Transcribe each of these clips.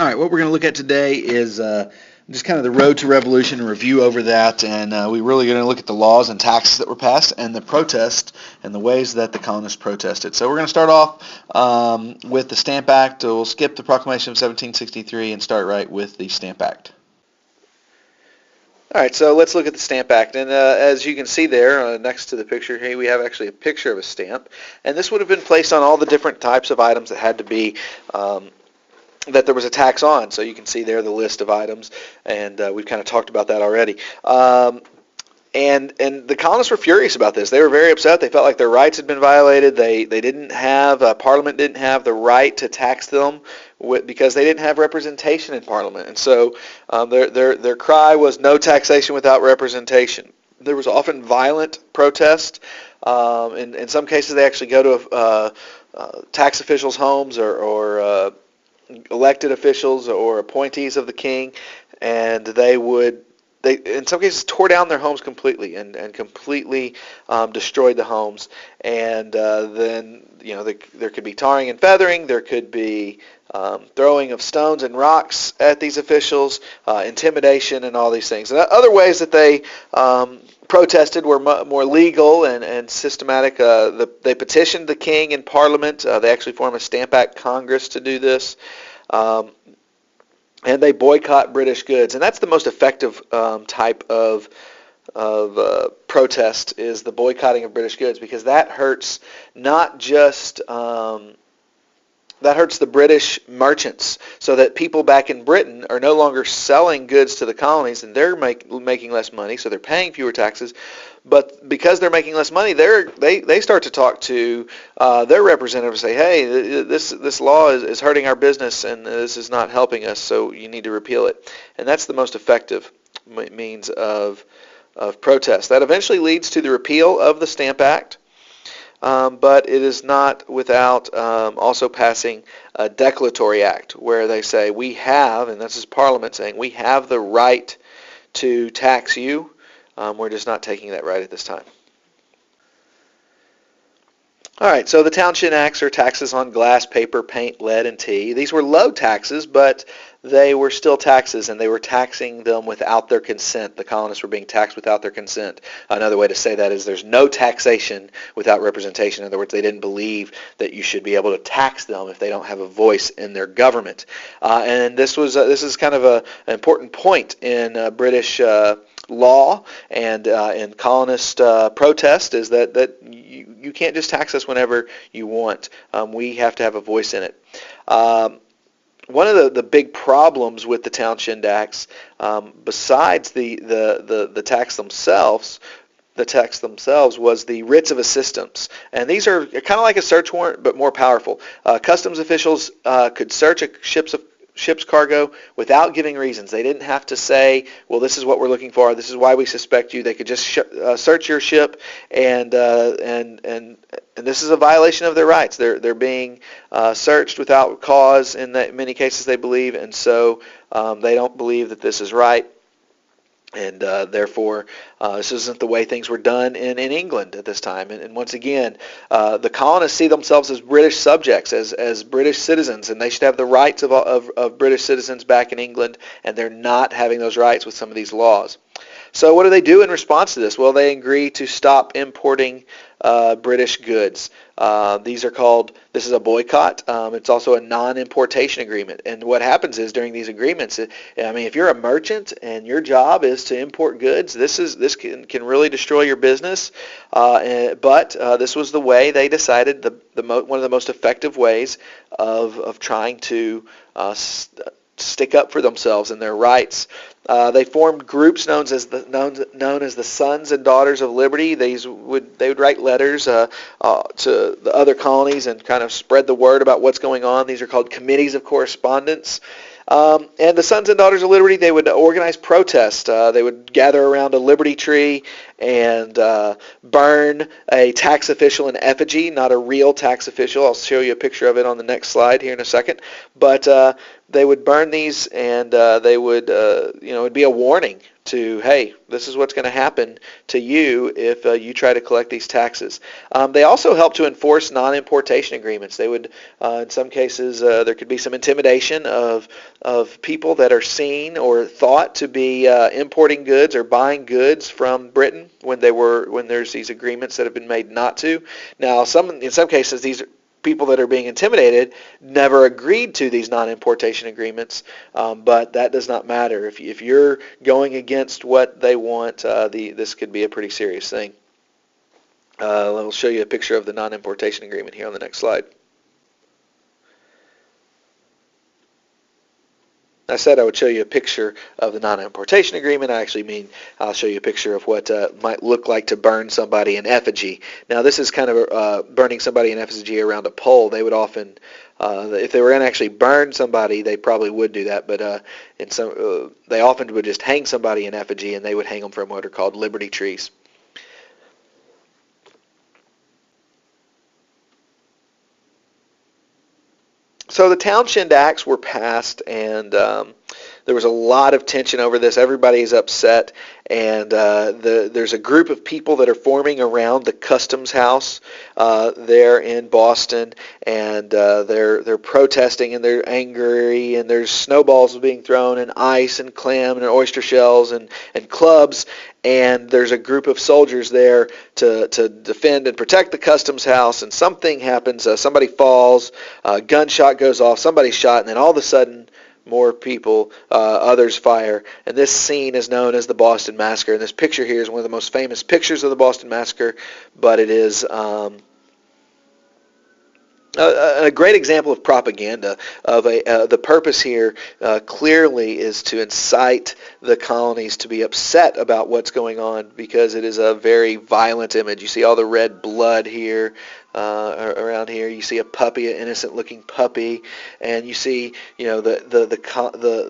All right, what we're going to look at today is just kind of the road to revolution and review over that, and we're really going to look at the laws and taxes that were passed and the protest and the ways that the colonists protested. So we're going to start off with the Stamp Act. We'll skip the Proclamation of 1763 and start right with the Stamp Act. All right, so let's look at the Stamp Act, and as you can see there, next to the picture here, we have actually a picture of a stamp, and this would have been placed on all the different types of items that had to be that there was a tax on. So you can see there the list of items, and we've kind of talked about that already. And the colonists were furious about this. They were very upset. They felt like their rights had been violated. They didn't have, Parliament didn't have the right to tax them because they didn't have representation in Parliament. And so their cry was no taxation without representation. There was often violent protest. In some cases, they actually go to tax officials' homes or elected officials or appointees of the king, and they in some cases tore down their homes completely and completely destroyed the homes. And then there could be tarring and feathering, there could be throwing of stones and rocks at these officials, intimidation, and all these things. And other ways that they protested were more legal and systematic. They petitioned the king in Parliament. They actually formed a Stamp Act Congress to do this. And they boycott British goods. And that's the most effective type of protest, is the boycotting of British goods, because that hurts not just that hurts the British merchants, so that people back in Britain are no longer selling goods to the colonies, and they're making less money, so they're paying fewer taxes. But because they're making less money, they start to talk to their representatives and say, hey, this law is hurting our business, and this is not helping us, so you need to repeal it. And that's the most effective means of protest. That eventually leads to the repeal of the Stamp Act. But it is not without also passing a declaratory act where they say we have, and this is Parliament saying, we have the right to tax you. We're just not taking that right at this time. All right, so the Townshend Acts are taxes on glass, paper, paint, lead, and tea. These were low taxes, but they were still taxes, and they were taxing them without their consent. The colonists were being taxed without their consent. Another way to say that is there's no taxation without representation. In other words, they didn't believe that you should be able to tax them if they don't have a voice in their government. And this is kind of an important point in British law and in colonist protest, is that you can't just tax us whenever you want. We have to have a voice in it. One of the big problems with the Townshend Acts, besides the tax themselves, was the writs of assistance. And these are kind of like a search warrant, but more powerful. Customs officials could search a ship's cargo without giving reasons. They didn't have to say, well, this is what we're looking for, this is why we suspect you. They could just search your ship, and this is a violation of their rights. They're being searched without cause in many cases, they believe, and so they don't believe that this is right. And therefore, this isn't the way things were done in England at this time. And once again, the colonists see themselves as British subjects, as British citizens, and they should have the rights of British citizens back in England, and they're not having those rights with some of these laws. So what do they do in response to this? Well, they agree to stop importing British goods. This is a boycott. It's also a non-importation agreement. And what happens is during these agreements, if you're a merchant and your job is to import goods, this can really destroy your business. But this was the way they decided, one of the most effective ways of trying to stick up for themselves and their rights. They formed groups known as the Sons and Daughters of Liberty. They would write letters to the other colonies and kind of spread the word about what's going on. These are called committees of correspondence. And the Sons and Daughters of Liberty, they would organize protests. They would gather around a liberty tree and burn a tax official in effigy, not a real tax official. I'll show you a picture of it on the next slide here in a second. But they would burn these, and they would, it would be a warning to, hey, this is what's going to happen to you if you try to collect these taxes. They also help to enforce non-importation agreements. They would, in some cases, there could be some intimidation of people that are seen or thought to be importing goods or buying goods from Britain when there's these agreements that have been made not to. Now, in some cases, these people that are being intimidated never agreed to these non-importation agreements, but that does not matter. If you're going against what they want, this could be a pretty serious thing. I'll show you a picture of the non-importation agreement here on the next slide. I said I would show you a picture of the non-importation agreement. I actually mean I'll show you a picture of what might look like to burn somebody in effigy. Now, this is kind of burning somebody in effigy around a pole. They would often, if they were going to actually burn somebody, they probably would do that. But they often would just hang somebody in effigy, and they would hang them from what are called liberty trees. So the Townshend Acts were passed, and there was a lot of tension over this. Everybody's upset, and there's a group of people that are forming around the Customs House there in Boston, and they're protesting, and they're angry, and there's snowballs being thrown, and ice, and clam, and oyster shells, and clubs. And there's a group of soldiers there to defend and protect the Customs House, and something happens. Somebody falls, a gunshot goes off, somebody's shot, and then all of a sudden more people, others fire. And this scene is known as the Boston Massacre. And this picture here is one of the most famous pictures of the Boston Massacre, but it is a great example of propaganda. The purpose here clearly is to incite the colonies to be upset about what's going on, because it is a very violent image. You see all the red blood here around here. You see a puppy, an innocent-looking puppy, and you see the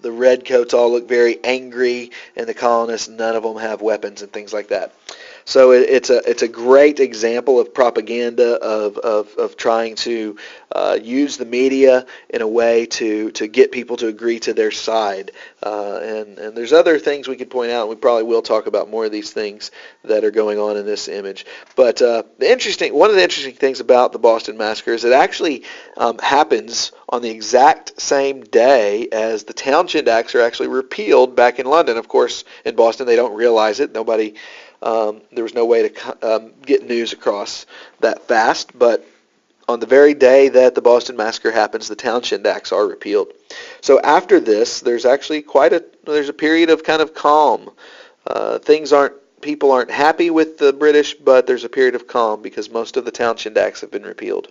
redcoats all look very angry, and the colonists, none of them have weapons and things like that. So it's a great example of propaganda, of trying to use the media in a way to get people to agree to their side. And there's other things we could point out, and we probably will talk about more of these things that are going on in this image. But one of the interesting things about the Boston Massacre is it actually happens on the exact same day as the Townshend Acts are actually repealed back in London. Of course, in Boston they don't realize it. There was no way to get news across that fast, but on the very day that the Boston Massacre happens, the Townshend Acts are repealed. So after this, there's actually there's a period of kind of calm. People aren't happy with the British, but there's a period of calm because most of the Townshend Acts have been repealed.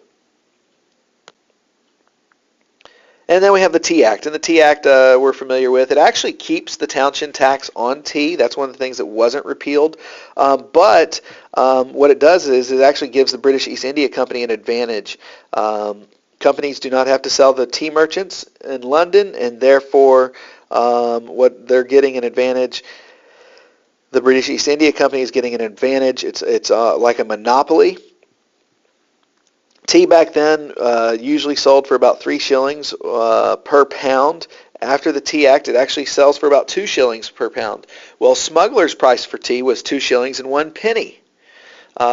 And then we have the Tea Act, and the Tea Act we're familiar with. It actually keeps the Townshend tax on tea. That's one of the things that wasn't repealed. But what it does is it actually gives the British East India Company an advantage. Companies do not have to sell the tea merchants in London, and therefore what they're getting an advantage. The British East India Company is getting an advantage. It's like a monopoly. Tea back then usually sold for about 3 shillings per pound. After the Tea Act, it actually sells for about 2 shillings per pound. Well, smugglers' price for tea was 2 shillings and 1 penny.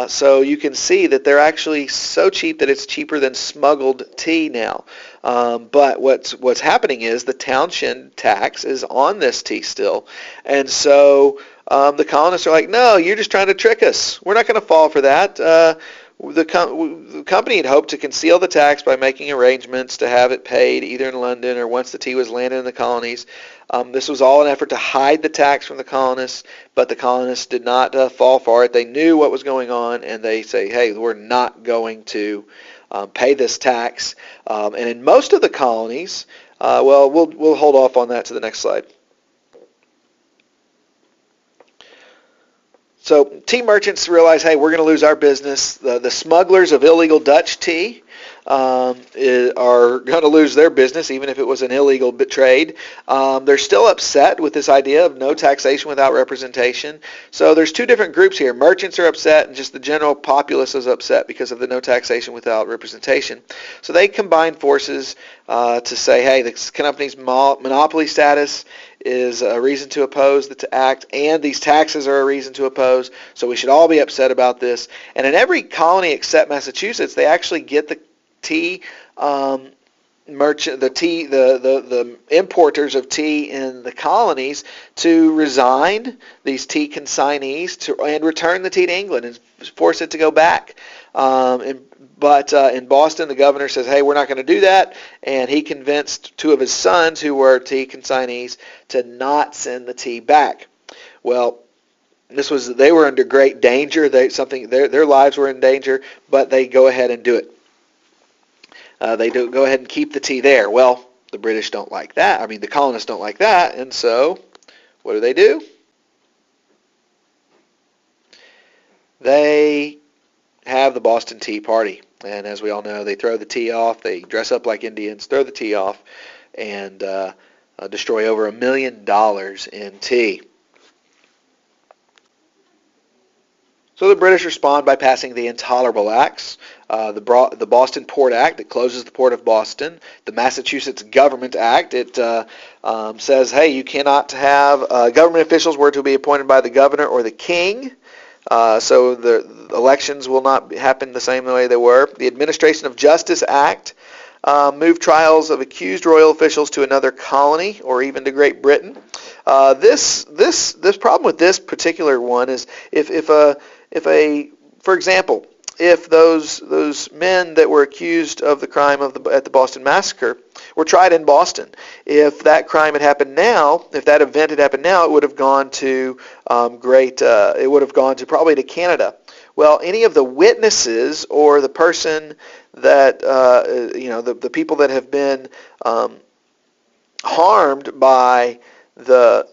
So you can see that they're actually so cheap that it's cheaper than smuggled tea now. But what's happening is the Townshend tax is on this tea still. And so the colonists are like, no, you're just trying to trick us. We're not going to fall for that. The company had hoped to conceal the tax by making arrangements to have it paid either in London or once the tea was landed in the colonies. This was all an effort to hide the tax from the colonists, but the colonists did not fall for it. They knew what was going on, and they say, hey, we're not going to pay this tax. And in most of the colonies, we'll hold off on that to the next slide. So tea merchants realize, hey, we're going to lose our business. The smugglers of illegal Dutch tea are going to lose their business, even if it was an illegal trade. They're still upset with this idea of no taxation without representation. So there's 2 different groups here. Merchants are upset, and just the general populace is upset because of the no taxation without representation. So they combine forces to say, hey, this company's monopoly status is a reason to oppose the act, and these taxes are a reason to oppose, so we should all be upset about this. And in every colony except Massachusetts, they actually get the tea the importers of tea in the colonies to resign, these tea consignees, and return the tea to England and force it to go back. But in Boston, the governor says, hey, we're not going to do that, and he convinced two of his sons, who were tea consignees, to not send the tea back. Well, they were under great danger. Their lives were in danger, but they go ahead and do it. They do go ahead and keep the tea there. Well, the British don't like that. I mean, the colonists don't like that, and so what do? They have the Boston Tea Party, and as we all know, they throw the tea off. They dress up like Indians, throw the tea off, and destroy over $1 million in tea. So the British respond by passing the Intolerable Acts, the Boston Port Act that closes the port of Boston, the Massachusetts Government Act. It says, hey, you cannot have government officials were to be appointed by the governor or the king, so the elections will not happen the same way they were. The Administration of Justice Act moved trials of accused royal officials to another colony or even to Great Britain. This problem with this particular one is for example, if those men that were accused of the crime at the Boston Massacre were tried in Boston, if that crime had happened now, if that event had happened now, it would have gone to probably to Canada. Well, any of the witnesses or the person that the people that have been harmed by the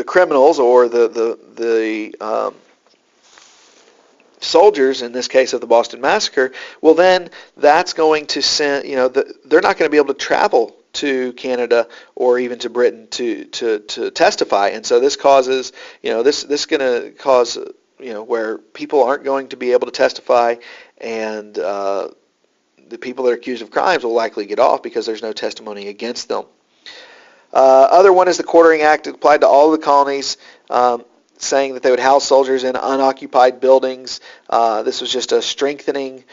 criminals or the soldiers, in this case of the Boston Massacre, well then that's going to send, they're not going to be able to travel to Canada or even to Britain to testify, and so this causes, this is going to cause, where people aren't going to be able to testify, and the people that are accused of crimes will likely get off because there's no testimony against them. Other one is the Quartering Act. It applied to all of the colonies, saying that they would house soldiers in unoccupied buildings. This was just a strengthening.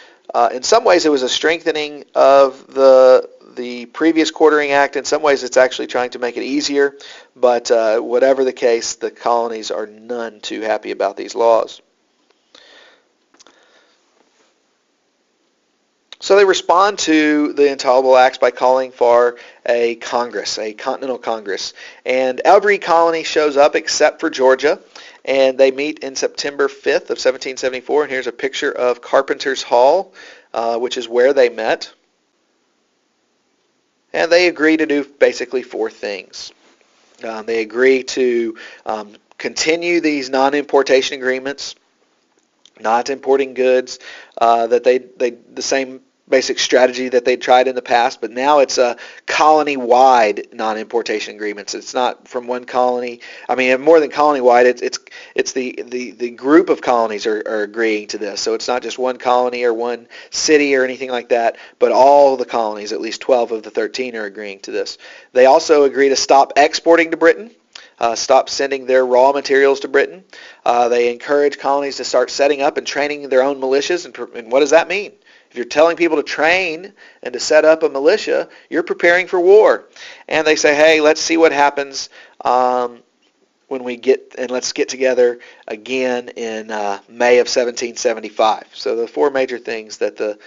In some ways, it was a strengthening of the previous Quartering Act. In some ways, it's actually trying to make it easier. But whatever the case, the colonies are none too happy about these laws. So they respond to the Intolerable Acts by calling for a Congress, a Continental Congress. And every colony shows up except for Georgia. And they meet in September 5th of 1774. And here's a picture of Carpenter's Hall, which is where they met. And they agree to do basically four things. They agree to continue these non-importation agreements, not importing goods, that the same basic strategy that they tried in the past, but now it's a colony-wide non-importation agreements. It's not from one colony. I mean, more than colony-wide, it's the group of colonies are agreeing to this. So it's not just one colony or one city or anything like that, but all the colonies, at least 12 of the 13, are agreeing to this. They also agree to stop exporting to Britain. Stop sending their raw materials to Britain. They encourage colonies to start setting up and training their own militias. And what does that mean? If you're telling people to train and to set up a militia, you're preparing for war. And they say, hey, let's see what happens when we get, and let's get together again in May of 1775. So the four major things that the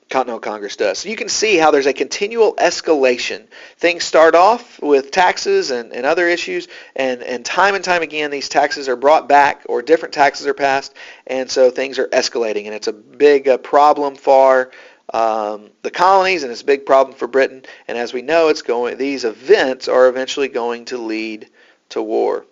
Continental Congress does. So you can see how there's a continual escalation. Things start off with taxes and other issues, and time again these taxes are brought back or different taxes are passed, and so things are escalating, and it's a big problem for the colonies, and it's a big problem for Britain, and as we know, these events are eventually going to lead to war.